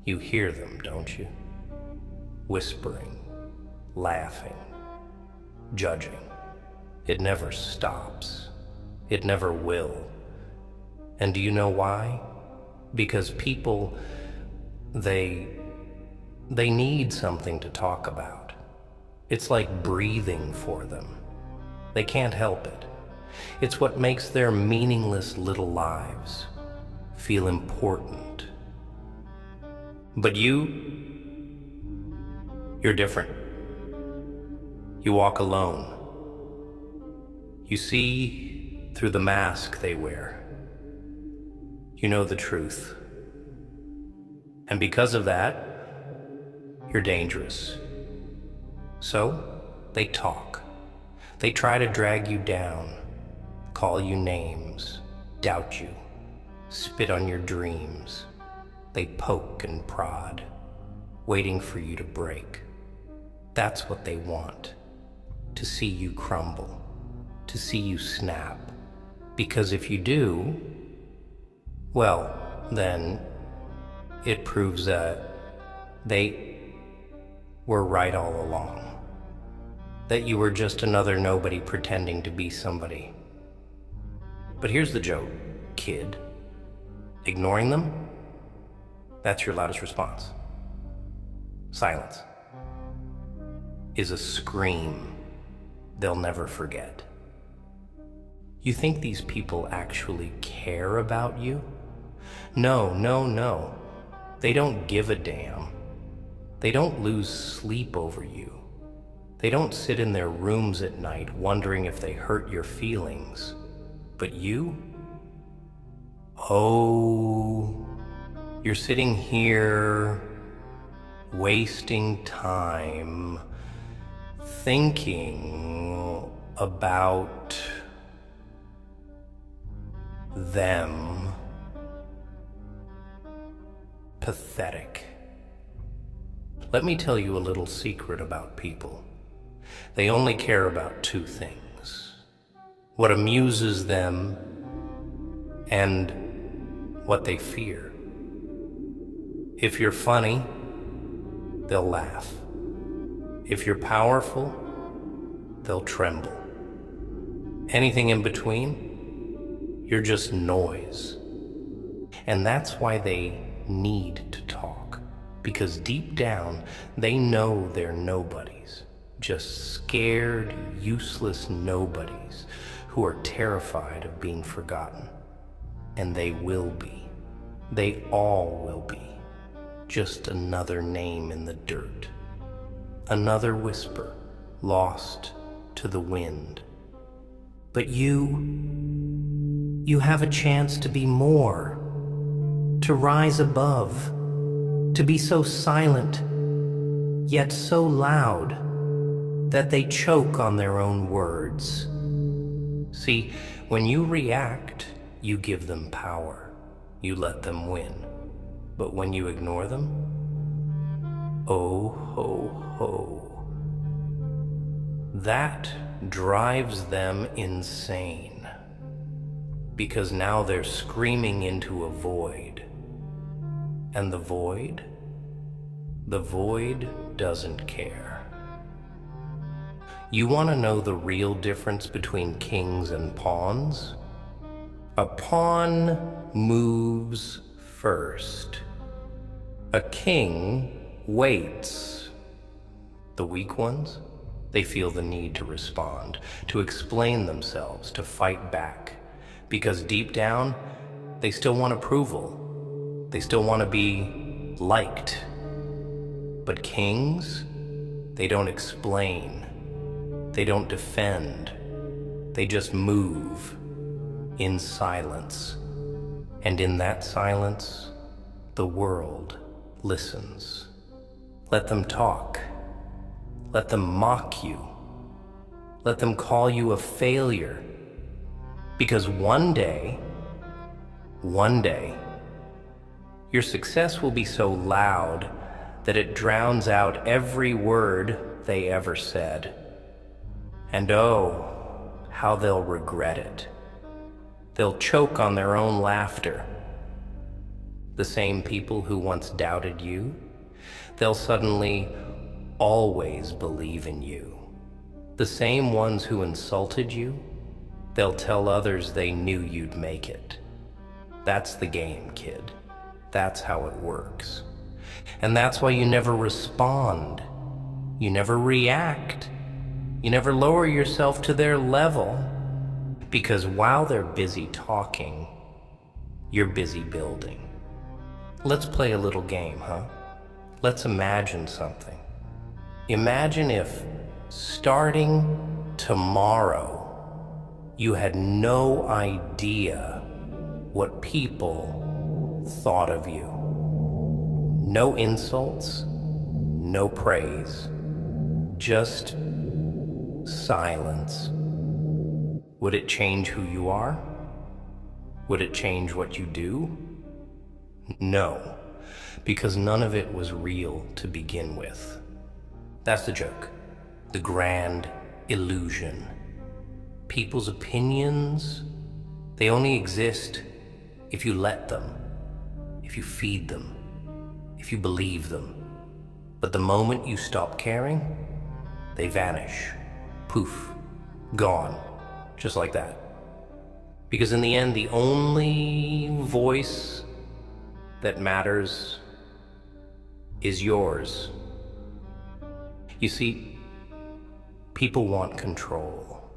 You hear them, don't you? Whispering, laughing, judging. It never stops. It never will. And do you know why? Because people, they need something to talk about. It's like breathing for them. They can't help it. It's what makes their meaningless little lives feel important. But you're different. You walk alone. You see through the mask they wear. You know the truth. And because of that, you're dangerous. So, they talk. They try to drag you down, call you names, doubt you, spit on your dreams. They poke and prod, waiting for you to break. That's what they want, to see you crumble, to see you snap. Because if you do, well, then it proves that they were right all along. That you were just another nobody pretending to be somebody. But here's the joke, kid. Ignoring them? That's your loudest response. Silence is a scream they'll never forget. You think these people actually care about you? No, no, no. They don't give a damn. They don't lose sleep over you. They don't sit in their rooms at night wondering if they hurt your feelings. But you? Oh, you're sitting here wasting time thinking about them. Pathetic. Let me tell you a little secret about people. They only care about two things: what amuses them and what they fear. If you're funny, they'll laugh. If you're powerful, they'll tremble. Anything in between, you're just noise. And that's why they need to talk, because deep down, they know they're nobodies. Just scared, useless nobodies who are terrified of being forgotten. And they will be. They all will be. Just another name in the dirt. Another whisper lost to the wind. But you have a chance to be more, to rise above, to be so silent, yet so loud, that they choke on their own words. See, when you react, you give them power. You let them win. But when you ignore them, oh ho ho, that drives them insane. Because now they're screaming into a void. And the void doesn't care. You want to know the real difference between kings and pawns? A pawn moves first. A king waits. The weak ones, they feel the need to respond, to explain themselves, to fight back. Because deep down, they still want approval. They still want to be liked. But kings, they don't explain. They don't defend. They just move in silence. And in that silence, the world listens. Let them talk. Let them mock you. Let them call you a failure. Because one day, your success will be so loud that it drowns out every word they ever said. And oh, how they'll regret it. They'll choke on their own laughter. The same people who once doubted you, they'll suddenly always believe in you. The same ones who insulted you, they'll tell others they knew you'd make it. That's the game, kid. That's how it works. And that's why you never respond. You never react. You never lower yourself to their level. Because while they're busy talking, you're busy building. Let's play a little game, huh? Let's imagine something. Imagine if, starting tomorrow, you had no idea what people thought of you. No insults, no praise, just silence. Would it change who you are? Would it change what you do? No, because none of it was real to begin with. That's the joke, the grand illusion. People's opinions, they only exist if you let them, if you feed them, if you believe them. But the moment you stop caring, they vanish. Poof, gone, just like that. Because in the end, the only voice that matters is yours. You see, people want control.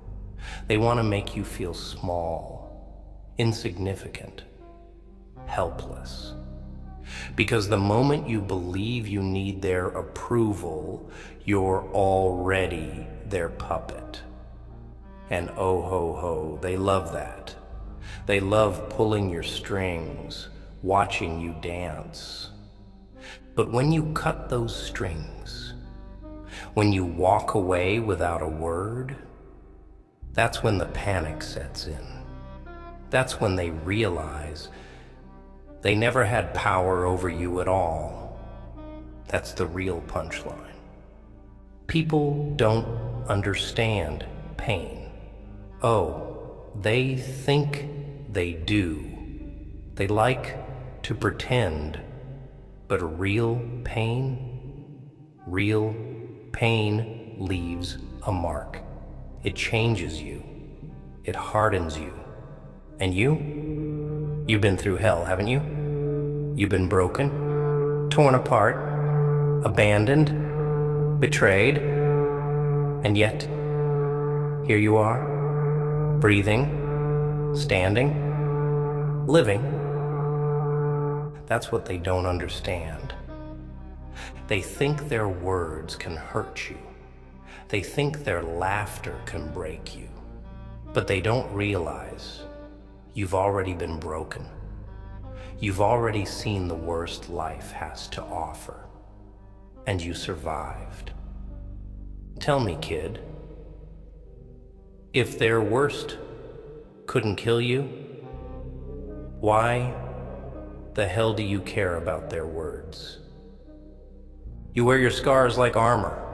They want to make you feel small, insignificant, helpless. Because the moment you believe you need their approval, you're already their puppet. And oh ho ho, they love that. They love pulling your strings, watching you dance. But when you cut those strings, when you walk away without a word, that's when the panic sets in. That's when they realize they never had power over you at all. That's the real punchline. People don't understand pain. Oh, they think they do. They like to pretend, but real pain leaves a mark. It changes you. It hardens you. And you've been through hell, haven't you? You've been broken, torn apart, abandoned, betrayed, and yet, here you are, breathing, standing, living. That's what they don't understand. They think their words can hurt you. They think their laughter can break you. But they don't realize you've already been broken. You've already seen the worst life has to offer. And you survived. Tell me, kid, if their worst couldn't kill you, why the hell do you care about their words? You wear your scars like armor.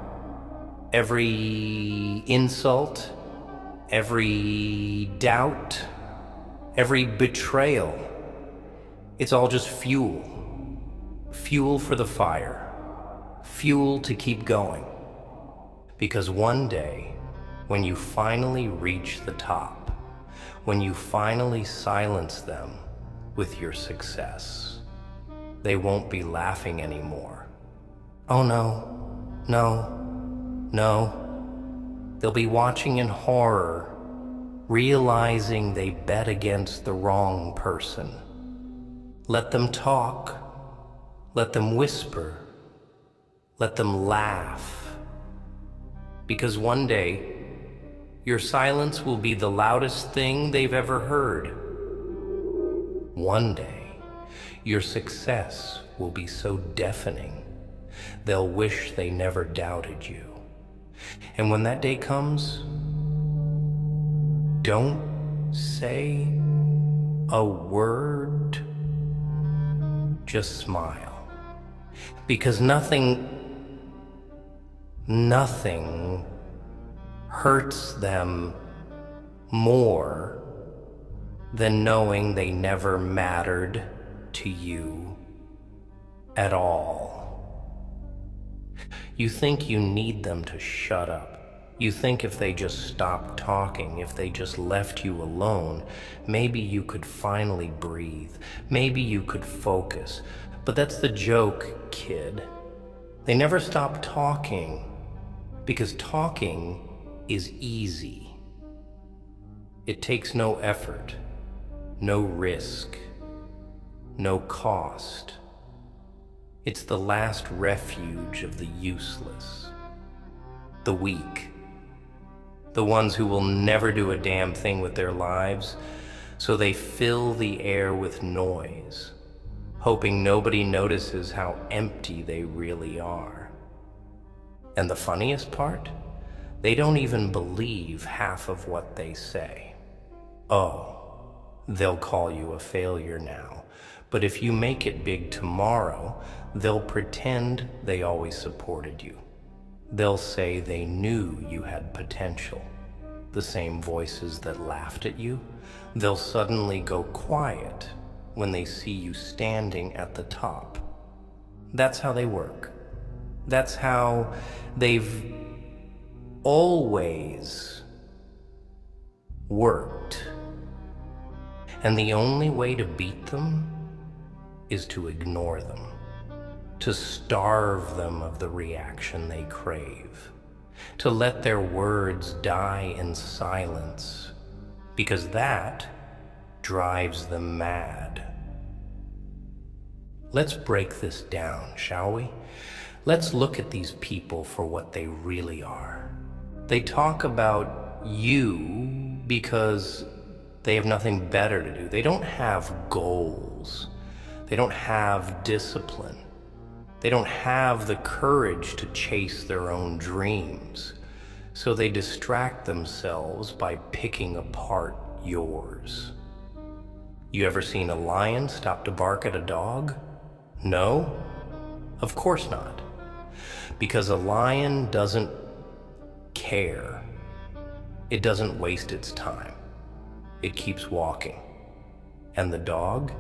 Every insult, every doubt, every betrayal, it's all just fuel. Fuel for the fire. Fuel to keep going. Because one day, when you finally reach the top, when you finally silence them with your success, they won't be laughing anymore. Oh no, no, no. They'll be watching in horror, realizing they bet against the wrong person. Let them talk. Let them whisper. Let them laugh. Because one day, your silence will be the loudest thing they've ever heard. One day, your success will be so deafening, they'll wish they never doubted you. And when that day comes, don't say a word. Just smile. Because nothing hurts them more than knowing they never mattered to you at all. You think you need them to shut up. You think if they just stopped talking, if they just left you alone, maybe you could finally breathe. Maybe you could focus. But that's the joke, kid. They never stop talking because talking is easy. It takes no effort, no risk, no cost. It's the last refuge of the useless, the weak, the ones who will never do a damn thing with their lives, so they fill the air with noise, hoping nobody notices how empty they really are. And the funniest part? They don't even believe half of what they say. Oh, they'll call you a failure now, but if you make it big tomorrow, they'll pretend they always supported you. They'll say they knew you had potential. The same voices that laughed at you, they'll suddenly go quiet when they see you standing at the top. That's how they work. That's how they've always worked. And the only way to beat them is to ignore them, to starve them of the reaction they crave, to let their words die in silence, because that drives them mad. Let's break this down, shall we? Let's look at these people for what they really are. They talk about you because they have nothing better to do. They don't have goals. They don't have discipline. They don't have the courage to chase their own dreams. So they distract themselves by picking apart yours. You ever seen a lion stop to bark at a dog? No? Of course not. Because a lion doesn't care. It doesn't waste its time. It keeps walking. And the dog?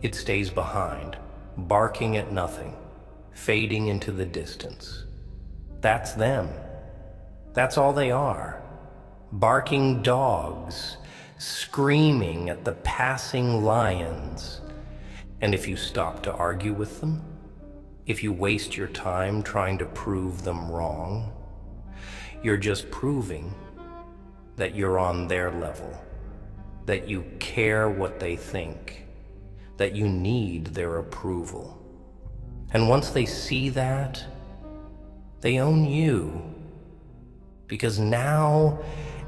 It stays behind, barking at nothing, fading into the distance. That's them. That's all they are. Barking dogs, screaming at the passing lions. And if you stop to argue with them, if you waste your time trying to prove them wrong, you're just proving that you're on their level, that you care what they think, that you need their approval. And once they see that, they own you. Because now,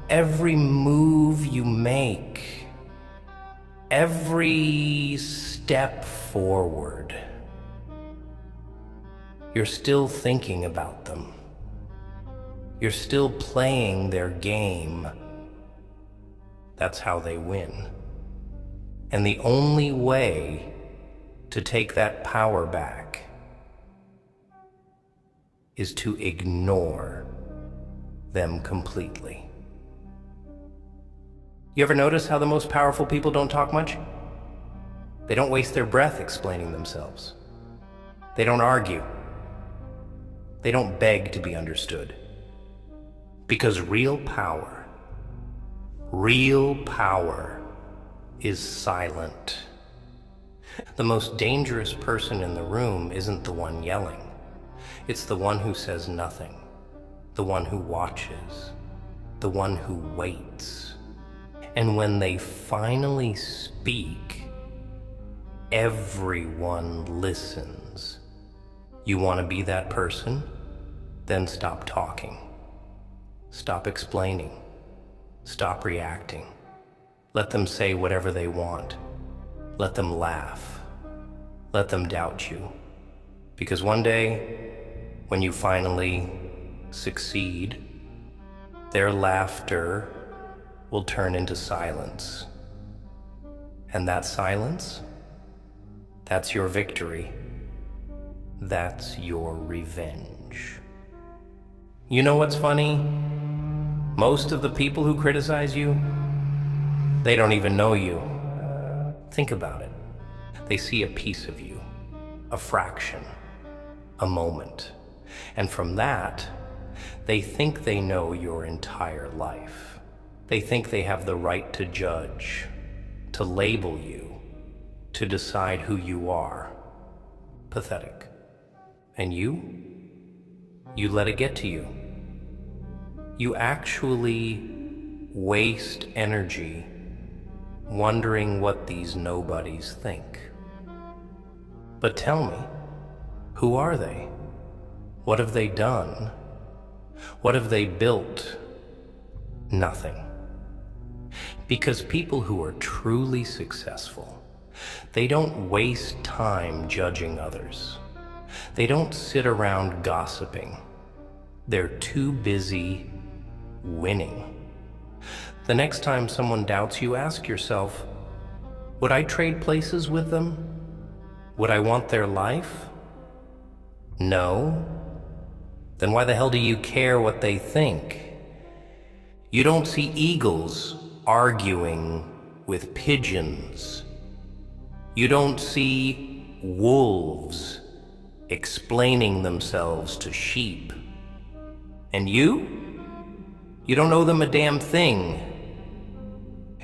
every move you make, every step forward, you're still thinking about them. You're still playing their game. That's how they win. And the only way to take that power back is to ignore them completely. You ever notice how the most powerful people don't talk much? They don't waste their breath explaining themselves. They don't argue. They don't beg to be understood. Because real power is silent. The most dangerous person in the room isn't the one yelling. It's the one who says nothing, the one who watches, the one who waits. And when they finally speak, everyone listens. You want to be that person? Then stop talking. Stop explaining. Stop reacting. Let them say whatever they want. Let them laugh. Let them doubt you. Because one day, when you finally succeed, their laughter will turn into silence. And that silence, that's your victory. That's your revenge. You know what's funny? Most of the people who criticize you, they don't even know you. Think about it. They see a piece of you, a fraction, a moment. And from that, they think they know your entire life. They think they have the right to judge, to label you, to decide who you are. Pathetic. And you let it get to you. You actually waste energy wondering what these nobodies think. But tell me, who are they? What have they done? What have they built? Nothing. Because people who are truly successful, they don't waste time judging others. They don't sit around gossiping. They're too busy winning. The next time someone doubts you, ask yourself, would I trade places with them? Would I want their life? No? Then why the hell do you care what they think? You don't see eagles arguing with pigeons. You don't see wolves explaining themselves to sheep. And you don't know them a damn thing.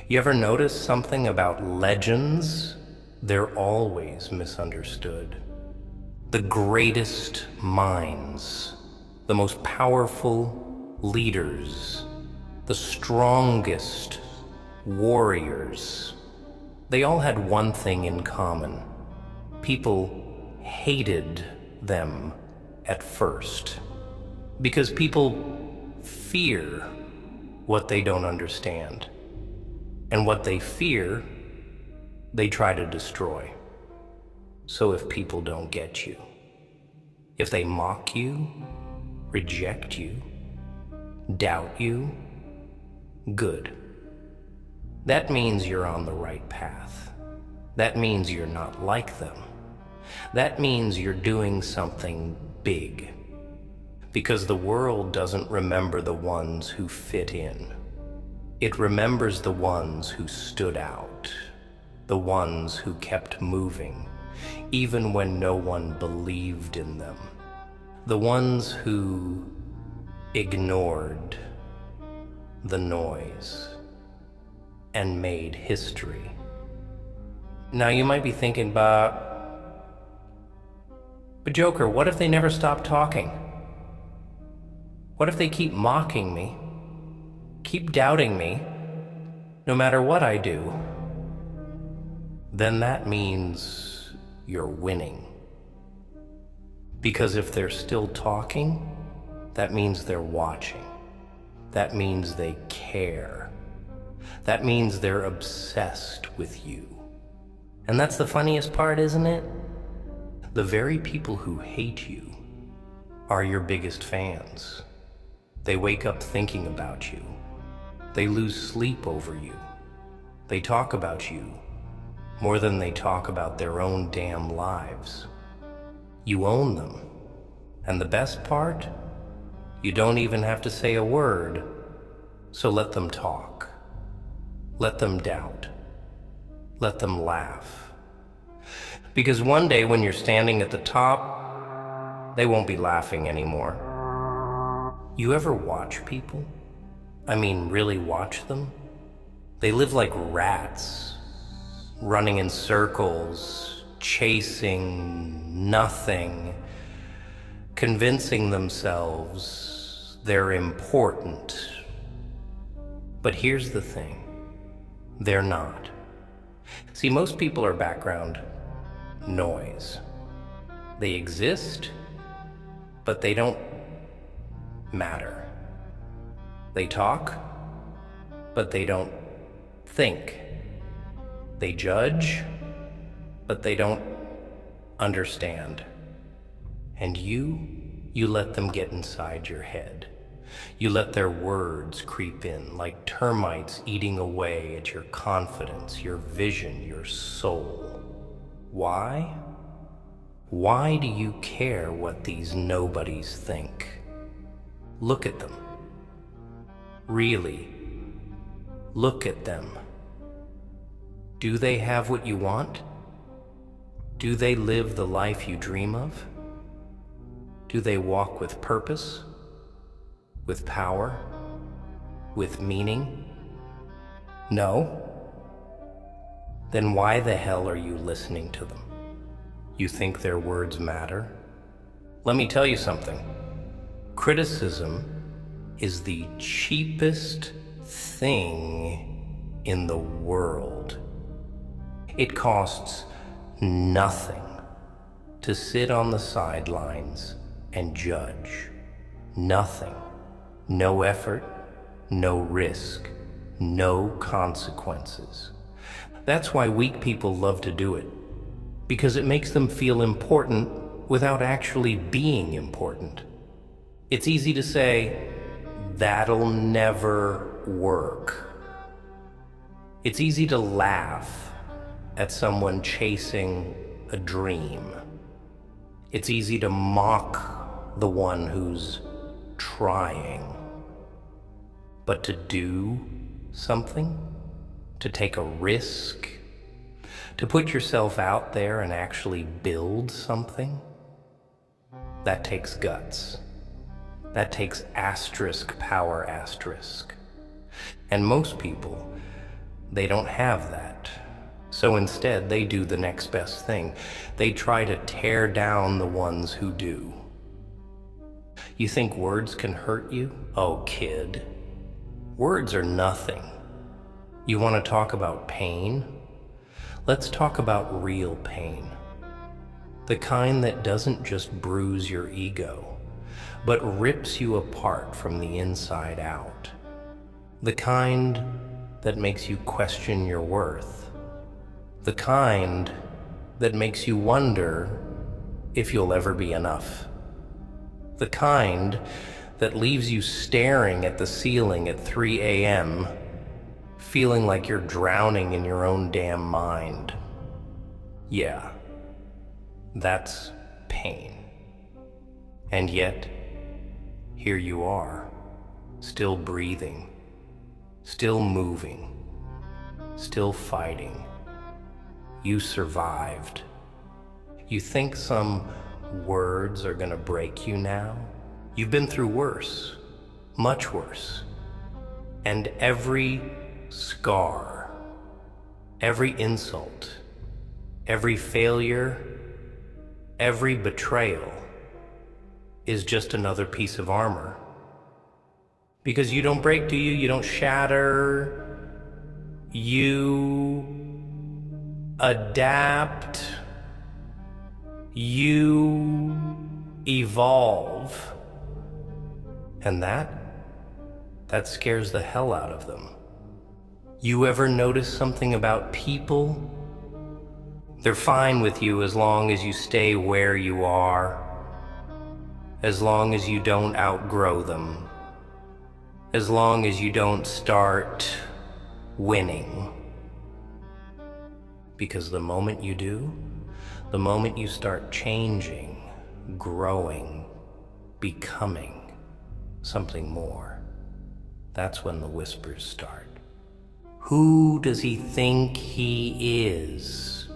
You ever notice something about legends? They're always misunderstood. The greatest minds, the most powerful leaders, the strongest warriors, they all had one thing in common. People hated them at first because people fear what they don't understand, and what they fear, they try to destroy. So if people don't get you, if they mock you, reject you, doubt you, good. That means you're on the right path. That means you're not like them. That means you're doing something big. Because the world doesn't remember the ones who fit in. It remembers the ones who stood out, the ones who kept moving, even when no one believed in them, the ones who ignored the noise and made history. Now you might be thinking, but Joker, what if they never stop talking? What if they keep mocking me, keep doubting me, no matter what I do? Then that means you're winning. Because if they're still talking, that means they're watching. That means they care. That means they're obsessed with you. And that's the funniest part, isn't it? The very people who hate you are your biggest fans. They wake up thinking about you. They lose sleep over you. They talk about you more than they talk about their own damn lives. You own them. And the best part? You don't even have to say a word. So let them talk. Let them doubt. Let them laugh. Because one day when you're standing at the top, they won't be laughing anymore. You ever watch people? I mean, really watch them? They live like rats, running in circles, chasing nothing, convincing themselves they're important. But here's the thing, they're not. See, most people are background noise. They exist, but they don't matter. They talk, but they don't think. They judge, but they don't understand. And you let them get inside your head. You let their words creep in like termites eating away at your confidence, your vision, your soul. Why? Why do you care what these nobodies think? Look at them. Really, look at them. Do they have what you want? Do they live the life you dream of? Do they walk with purpose, with power, with meaning? No? Then why the hell are you listening to them? You think their words matter? Let me tell you something. Criticism is the cheapest thing in the world. It costs nothing to sit on the sidelines and judge. Nothing. No effort, no risk, no consequences. That's why weak people love to do it, because it makes them feel important without actually being important. It's easy to say, that'll never work. It's easy to laugh at someone chasing a dream. It's easy to mock the one who's trying. But to do something, to take a risk, to put yourself out there and actually build something, that takes guts. That takes asterisk power asterisk. And most people, they don't have that. So instead, they do the next best thing. They try to tear down the ones who do. You think words can hurt you? Oh, kid. Words are nothing. You want to talk about pain? Let's talk about real pain. The kind that doesn't just bruise your ego, but rips you apart from the inside out. The kind that makes you question your worth. The kind that makes you wonder if you'll ever be enough. The kind that leaves you staring at the ceiling at 3 a.m., feeling like you're drowning in your own damn mind. Yeah, that's pain. And yet, here you are, still breathing, still moving, still fighting. You survived. You think some words are gonna break you now? You've been through worse, much worse. And every scar, every insult, every failure, every betrayal is just another piece of armor. Because you don't break, do you? You don't shatter. You adapt. You evolve. And that scares the hell out of them. You ever notice something about people? They're fine with you as long as you stay where you are, as long as you don't outgrow them, as long as you don't start winning. Because the moment you do, the moment you start changing, growing, becoming something more, that's when the whispers start. Who does he think he is?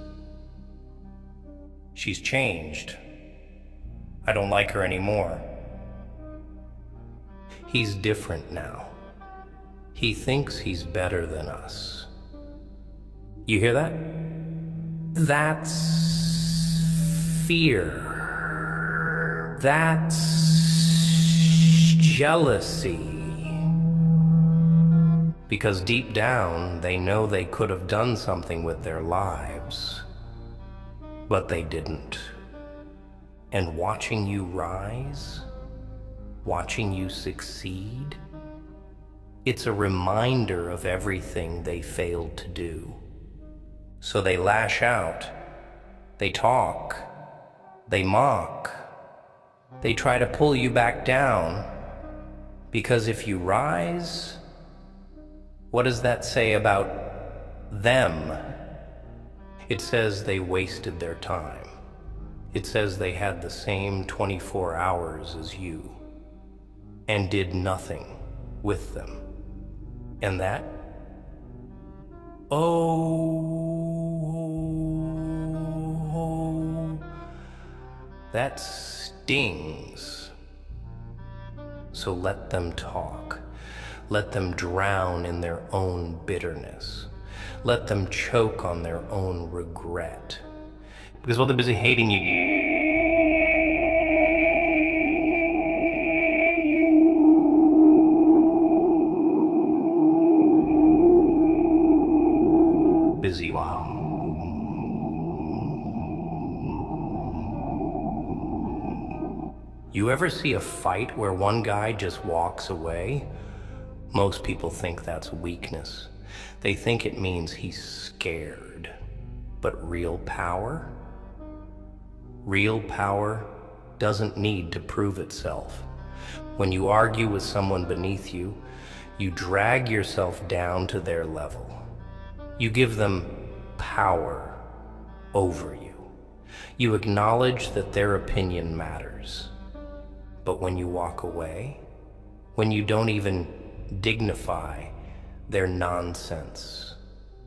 She's changed. I don't like her anymore. He's different now. He thinks he's better than us. You hear that? That's fear. That's jealousy. Because deep down, they know they could have done something with their lives, but they didn't. And watching you rise, watching you succeed, it's a reminder of everything they failed to do. So they lash out, they talk, they mock, they try to pull you back down. Because if you rise, what does that say about them? It says they wasted their time. It says they had the same 24 hours as you and did nothing with them. And that? Oh, That stings. So let them talk. Let them drown in their own bitterness. Let them choke on their own regret. Because while they're busy hating you, busy wow. You ever see a fight where one guy just walks away? Most people think that's weakness. They think it means he's scared. But real power doesn't need to prove itself. When you argue with someone beneath you, you drag yourself down to their level. You give them power over you. You acknowledge that their opinion matters. But when you walk away, when you don't even dignify their nonsense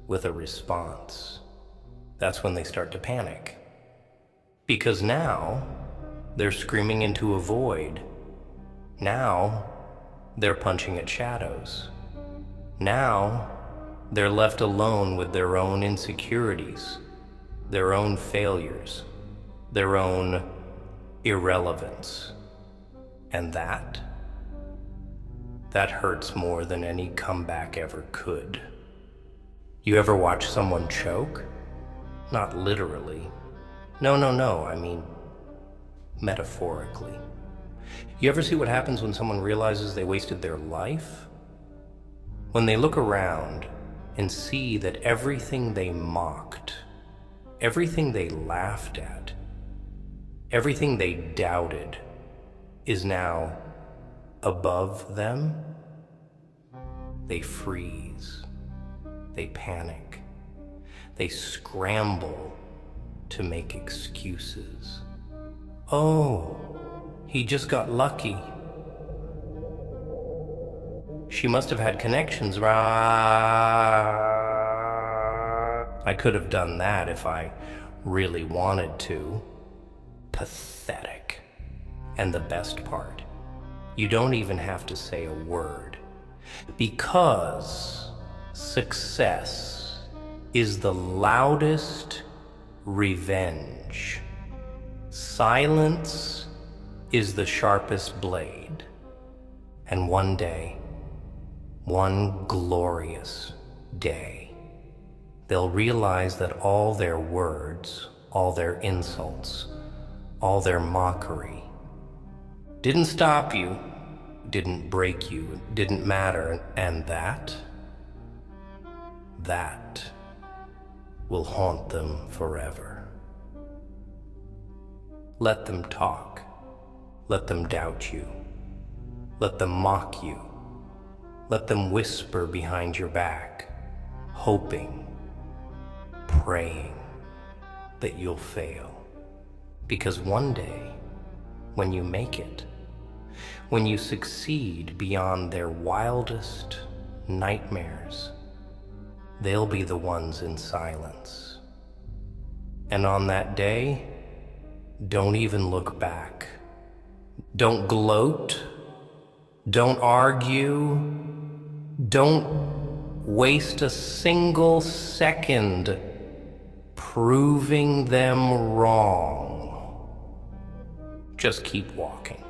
with a response, that's when they start to panic. Because now they're screaming into a void. Now they're punching at shadows. Now they're left alone with their own insecurities, their own failures, their own irrelevance. And that hurts more than any comeback ever could. You ever watch someone choke? Not literally. No, I mean metaphorically. You ever see what happens when someone realizes they wasted their life? When they look around and see that everything they mocked, everything they laughed at, everything they doubted is now above them, they freeze, they panic, they scramble to make excuses. Oh, he just got lucky. She must have had connections. I could have done that if I really wanted to. Pathetic. And the best part, you don't even have to say a word, because success is the loudest revenge. Silence is the sharpest blade. And one day, one glorious day, they'll realize that all their words, all their insults, all their mockery didn't stop you, didn't break you, didn't matter, and that will haunt them forever. Let them talk. Let them doubt you. Let them mock you. Let them whisper behind your back, hoping, praying that you'll fail. Because one day, when you make it, when you succeed beyond their wildest nightmares, they'll be the ones in silence. And on that day, don't even look back. Don't gloat. Don't argue. Don't waste a single second proving them wrong. Just keep walking.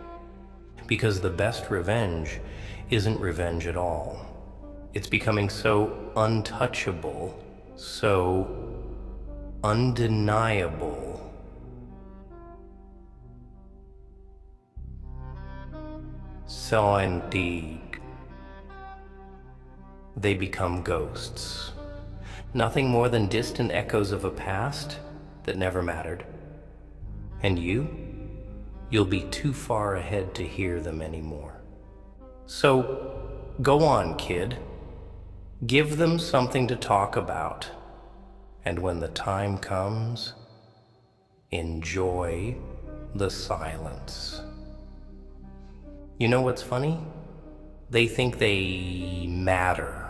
Because the best revenge isn't revenge at all. It's becoming so untouchable, so undeniable. So indeed, they become ghosts. Nothing more than distant echoes of a past that never mattered. And you'll be too far ahead to hear them anymore. So go on, kid. Give them something to talk about. And when the time comes, enjoy the silence. You know what's funny? They think they matter.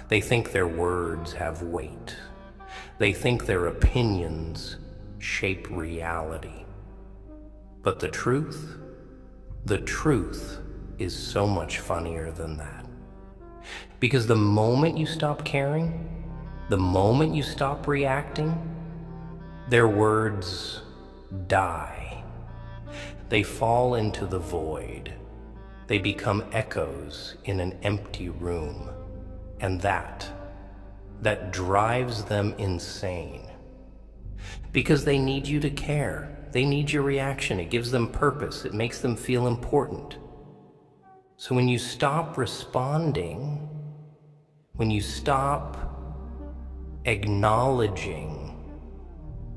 They think their words have weight. They think their opinions shape reality. But the truth is so much funnier than that. Because the moment you stop caring, the moment you stop reacting, their words die. They fall into the void. They become echoes in an empty room. And that drives them insane. Because they need you to care. They need your reaction. It gives them purpose. It makes them feel important. So when you stop responding, when you stop acknowledging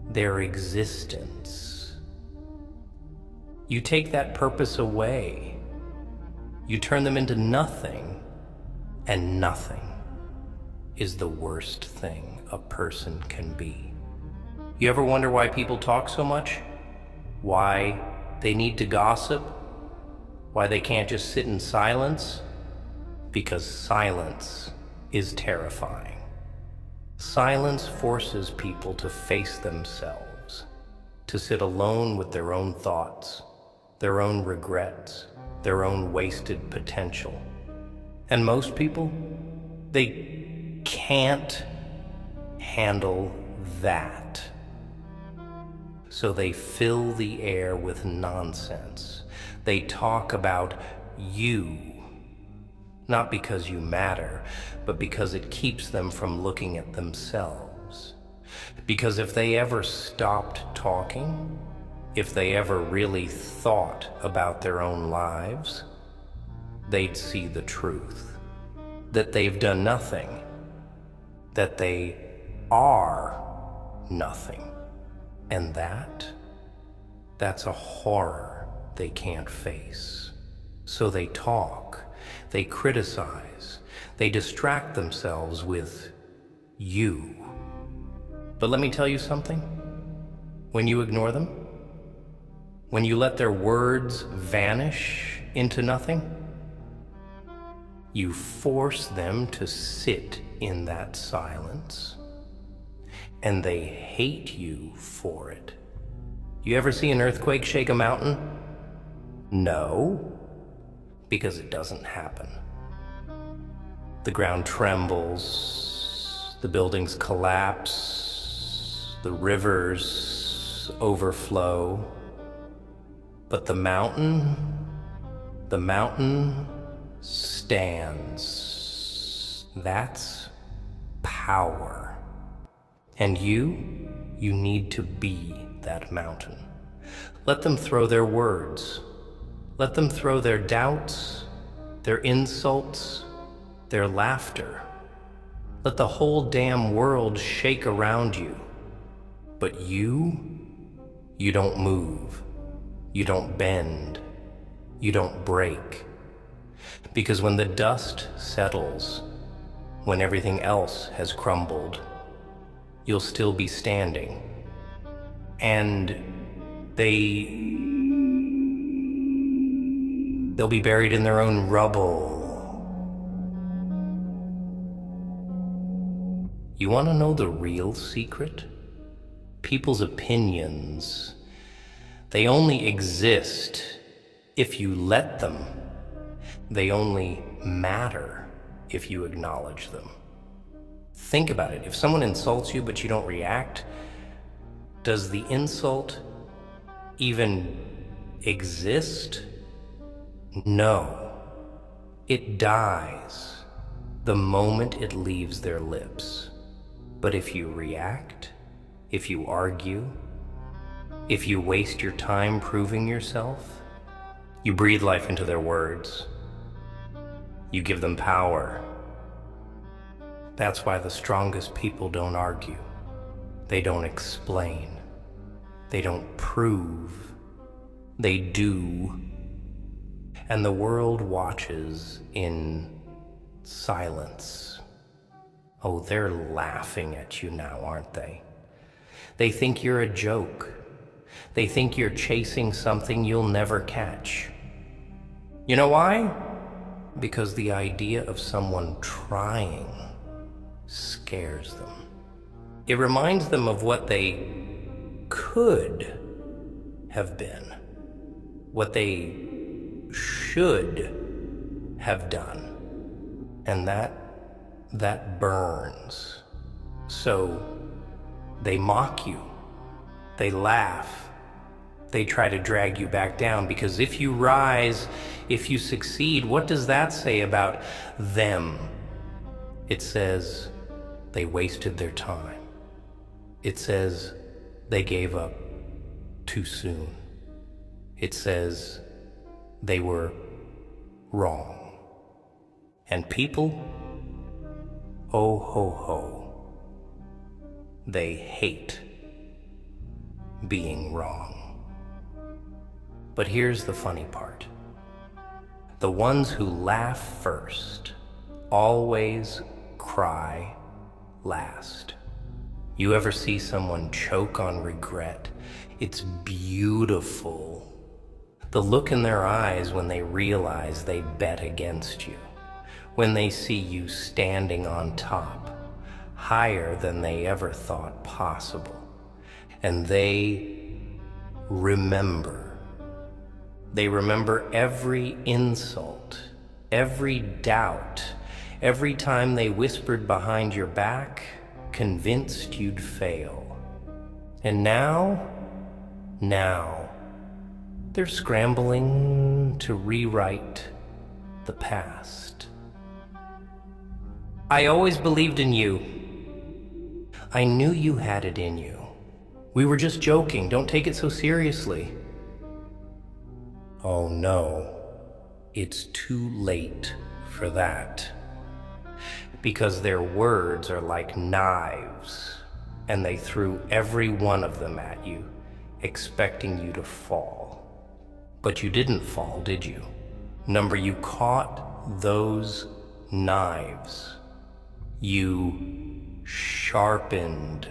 their existence, you take that purpose away. You turn them into nothing, and nothing is the worst thing a person can be. You ever wonder why people talk so much? Why they need to gossip? Why they can't just sit in silence? Because silence is terrifying. Silence forces people to face themselves, to sit alone with their own thoughts, their own regrets, their own wasted potential. And most people, they can't handle that. So they fill the air with nonsense. They talk about you, not because you matter, but because it keeps them from looking at themselves. Because if they ever stopped talking, if they ever really thought about their own lives, they'd see the truth. That they've done nothing. That they are nothing. And that's a horror they can't face. So they talk, they criticize, they distract themselves with you. But let me tell you something. When you ignore them, when you let their words vanish into nothing, you force them to sit in that silence. And they hate you for it. You ever see an earthquake shake a mountain? No, because it doesn't happen. The ground trembles, the buildings collapse, the rivers overflow. But the mountain stands. That's power. And you need to be that mountain. Let them throw their words. Let them throw their doubts, their insults, their laughter. Let the whole damn world shake around you. But you don't move. You don't bend. You don't break. Because when the dust settles, when everything else has crumbled, you'll still be standing. And they'll be buried in their own rubble. You want to know the real secret? People's opinions, they only exist if you let them. They only matter if you acknowledge them. Think about it. If someone insults you but you don't react, does the insult even exist? No. It dies the moment it leaves their lips. But if you react, if you argue, if you waste your time proving yourself, you breathe life into their words. You give them power. That's why the strongest people don't argue. They don't explain. They don't prove. They do. And the world watches in silence. Oh, they're laughing at you now, aren't they? They think you're a joke. They think you're chasing something you'll never catch. You know why? Because the idea of someone trying scares them. It reminds them of what they could have been. what they should have done. And that burns. So they mock you, they laugh, they try to drag you back down, because if you rise, if you succeed, what does that say about them? It says they wasted their time. It says they gave up too soon. It says they were wrong. And people, oh ho ho, they hate being wrong. But here's the funny part. The ones who laugh first always cry last. You ever see someone choke on regret? It's beautiful. The look in their eyes when they realize they bet against you, when they see you standing on top, higher than they ever thought possible, and they remember. They remember every insult, every doubt, every time they whispered behind your back, convinced you'd fail. And now, they're scrambling to rewrite the past. I always believed in you. I knew you had it in you. We were just joking. Don't take it so seriously. Oh no, it's too late for that. Because their words are like knives, and they threw every one of them at you, expecting you to fall. But you didn't fall, did you? Number, you caught those knives. You sharpened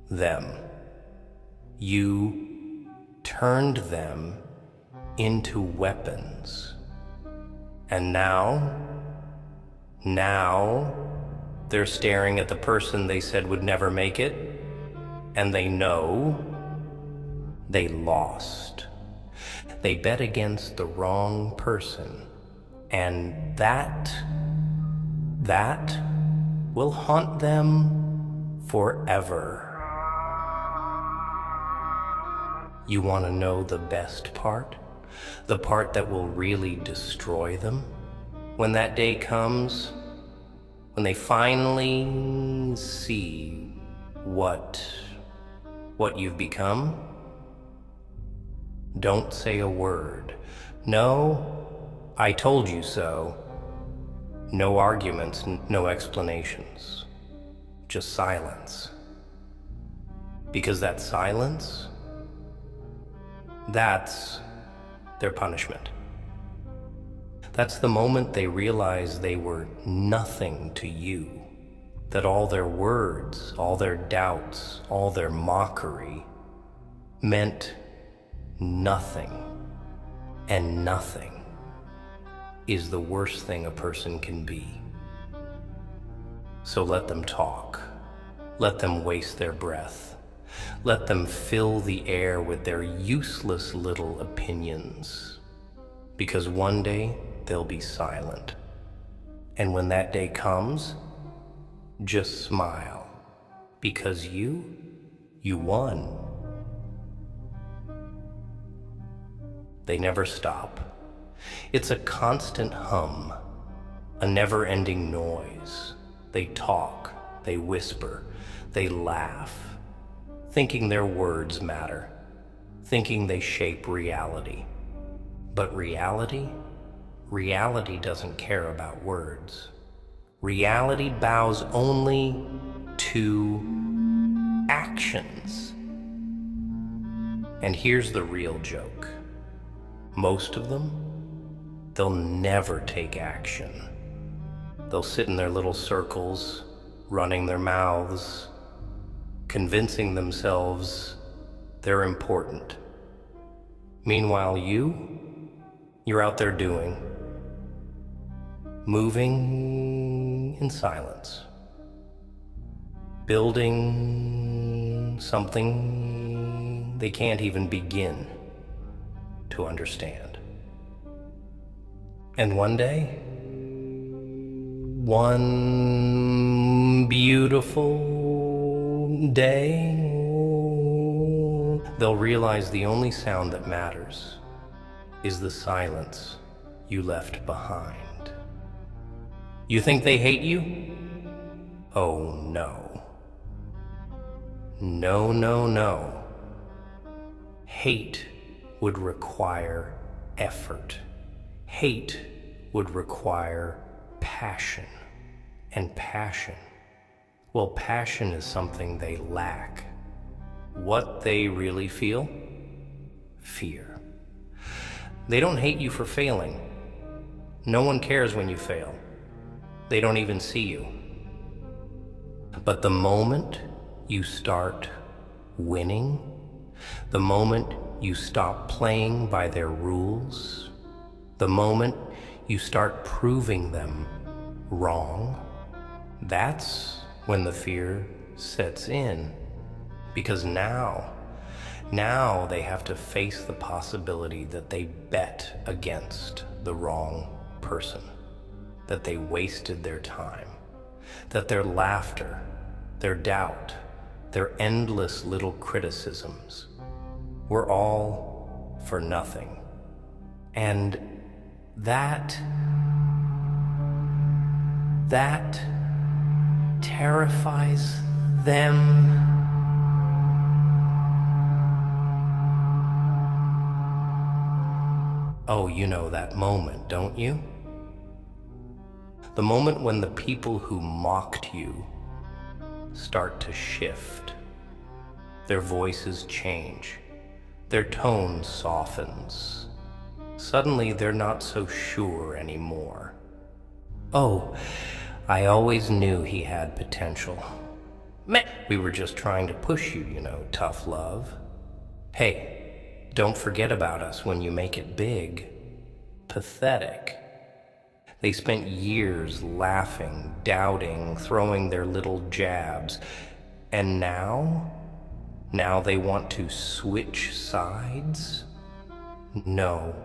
them. You turned them into weapons. And now they're staring at the person they said would never make it, and they know they lost. They bet against the wrong person, and that will haunt them forever. You want to know the best part? The part that will really destroy them? When that day comes, when they finally see what you've become, don't say a word. No, I told you so. No arguments, no explanations. Just silence. Because that silence, that's their punishment. That's the moment they realize they were nothing to you. That all their words, all their doubts, all their mockery meant nothing. And nothing is the worst thing a person can be. So let them talk. Let them waste their breath. Let them fill the air with their useless little opinions. Because one day they'll be silent. And when that day comes, just smile. Because you won. They never stop. It's a constant hum, a never-ending noise. They talk, they whisper, they laugh, thinking their words matter, thinking they shape reality. But reality doesn't care about words. Reality bows only to actions. And here's the real joke. Most of them, they'll never take action. They'll sit in their little circles, running their mouths, convincing themselves they're important. Meanwhile, you're out there doing, moving in silence, building something they can't even begin. to understand. And one day, one beautiful day, they'll realize the only sound that matters is the silence you left behind. You think they hate you? Oh no. No, no, no. Hate would require effort. Hate would require passion. And passion, well, passion is something they lack. What they really feel? Fear. They don't hate you for failing. No one cares when you fail. They don't even see you. But the moment you start winning, the moment you stop playing by their rules, the moment you start proving them wrong, that's when the fear sets in. Because now they have to face the possibility that they bet against the wrong person, that they wasted their time, that their laughter, their doubt, their endless little criticisms were all for nothing. And that terrifies them. Oh, you know that moment, don't you? The moment when the people who mocked you start to shift. Their voices change. Their tone softens. Suddenly they're not so sure anymore. Oh, I always knew he had potential. Meh, we were just trying to push you, you know, tough love. Hey, don't forget about us when you make it big. Pathetic. They spent years laughing, doubting, throwing their little jabs. And now they want to switch sides? No.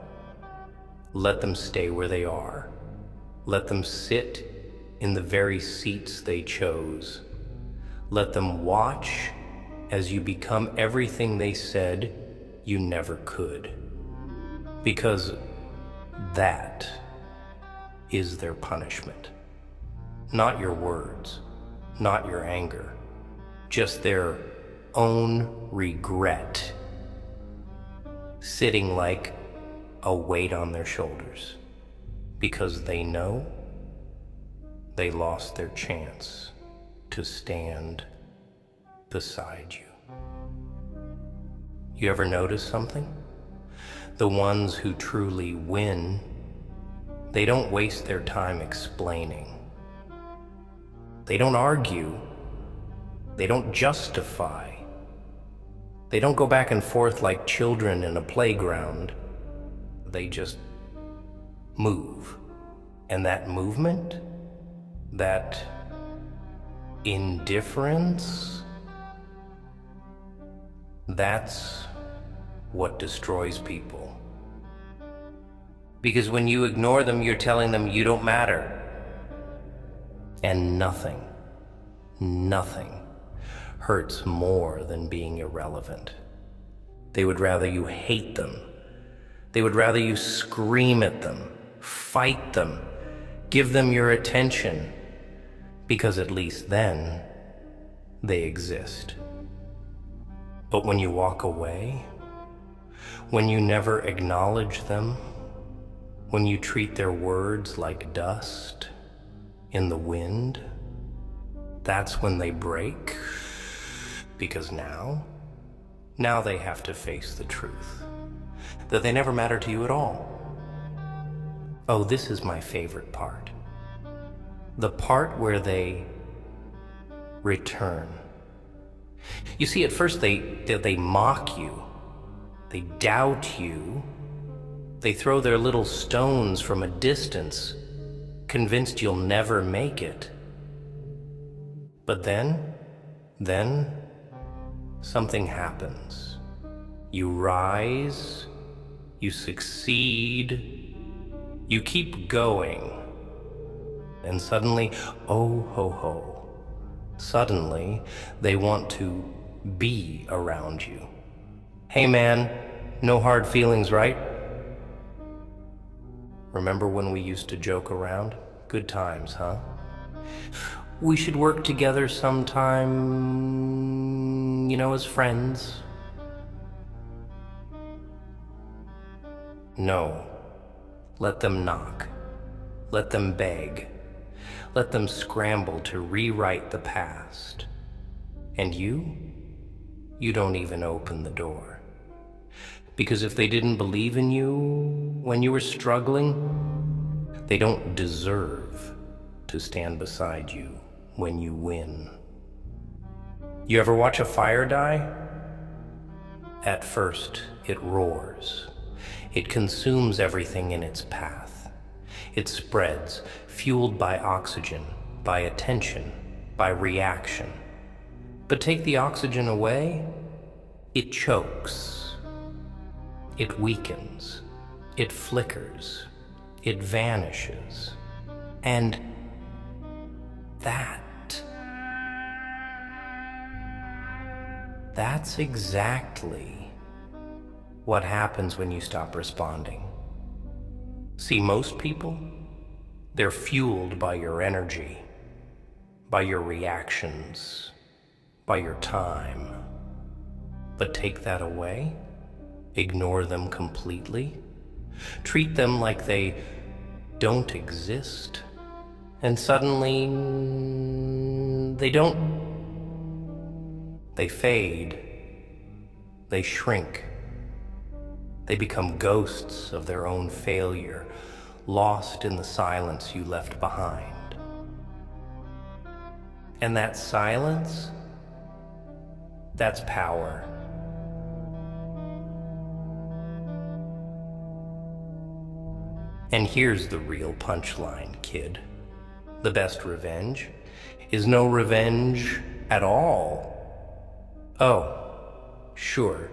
Let them stay where they are. Let them sit in the very seats they chose. Let them watch as you become everything they said you never could. Because that is their punishment. Not your words, not your anger, just their own regret sitting like a weight on their shoulders because they know they lost their chance to stand beside you. You ever notice something? The ones who truly win, they don't waste their time explaining. They don't argue. They don't justify. They don't go back and forth like children in a playground. They just move. And that movement, that indifference, that's what destroys people. Because when you ignore them, you're telling them you don't matter. And nothing hurts more than being irrelevant. They would rather you hate them. They would rather you scream at them, fight them, give them your attention, because at least then they exist. But when you walk away, when you never acknowledge them, when you treat their words like dust in the wind, that's when they break. Because now they have to face the truth, that they never matter to you at all. Oh, this is my favorite part. The part where they return. You see, at first they mock you, they doubt you, they throw their little stones from a distance, convinced you'll never make it. But then something happens. You rise, You succeed. You keep going. And suddenly, oh ho ho, suddenly they want to be around you. Hey man, no hard feelings, right? Remember when we used to joke around? Good times, huh? We should work together sometime, as friends. No. Let them knock. Let them beg. Let them scramble to rewrite the past. And you don't even open the door. Because if they didn't believe in you when you were struggling, they don't deserve to stand beside you when you win. You ever watch a fire die? At first, it roars. It consumes everything in its path. It spreads, fueled by oxygen, by attention, by reaction. But take the oxygen away, it chokes. It weakens. It flickers. It vanishes. And that's exactly what happens when you stop responding. See, most people, they're fueled by your energy, by your reactions, by your time. But take that away, ignore them completely, treat them like they don't exist, and suddenly they fade, they shrink. They become ghosts of their own failure, lost in the silence you left behind. And that silence, that's power. And here's the real punchline, kid. The best revenge is no revenge at all. Oh, sure.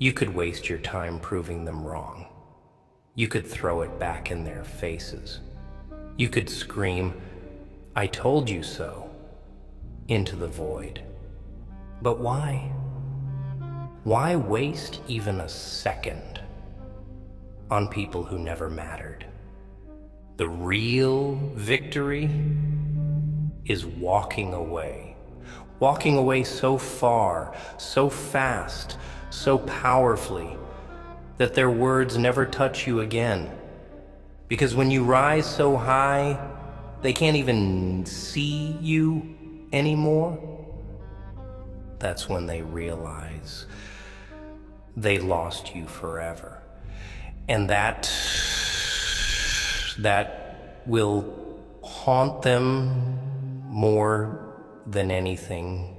You could waste your time proving them wrong. You could throw it back in their faces. You could scream, "I told you so," into the void. But why? Why waste even a second on people who never mattered? The real victory is walking away. Walking away so far, so fast, so powerfully, that their words never touch you again. Because when you rise so high, they can't even see you anymore. That's when they realize they lost you forever. And that will haunt them more than anything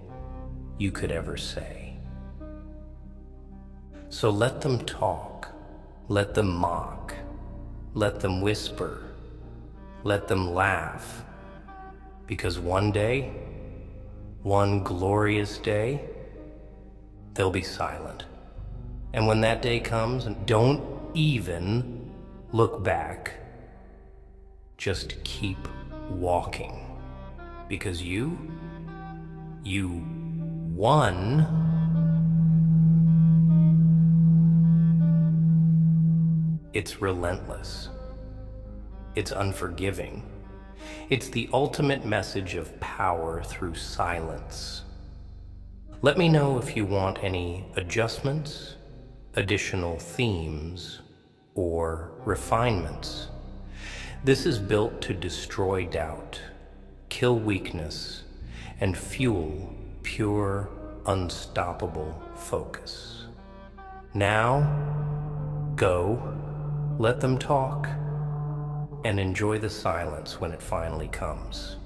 you could ever say. So let them talk, let them mock, let them whisper, let them laugh, because one day, one glorious day, they'll be silent. And when that day comes, don't even look back. Just keep walking, because you won. It's relentless. It's unforgiving. It's the ultimate message of power through silence. Let me know if you want any adjustments, additional themes, or refinements. This is built to destroy doubt, kill weakness, and fuel pure, unstoppable focus. Now, go. Let them talk, and enjoy the silence when it finally comes.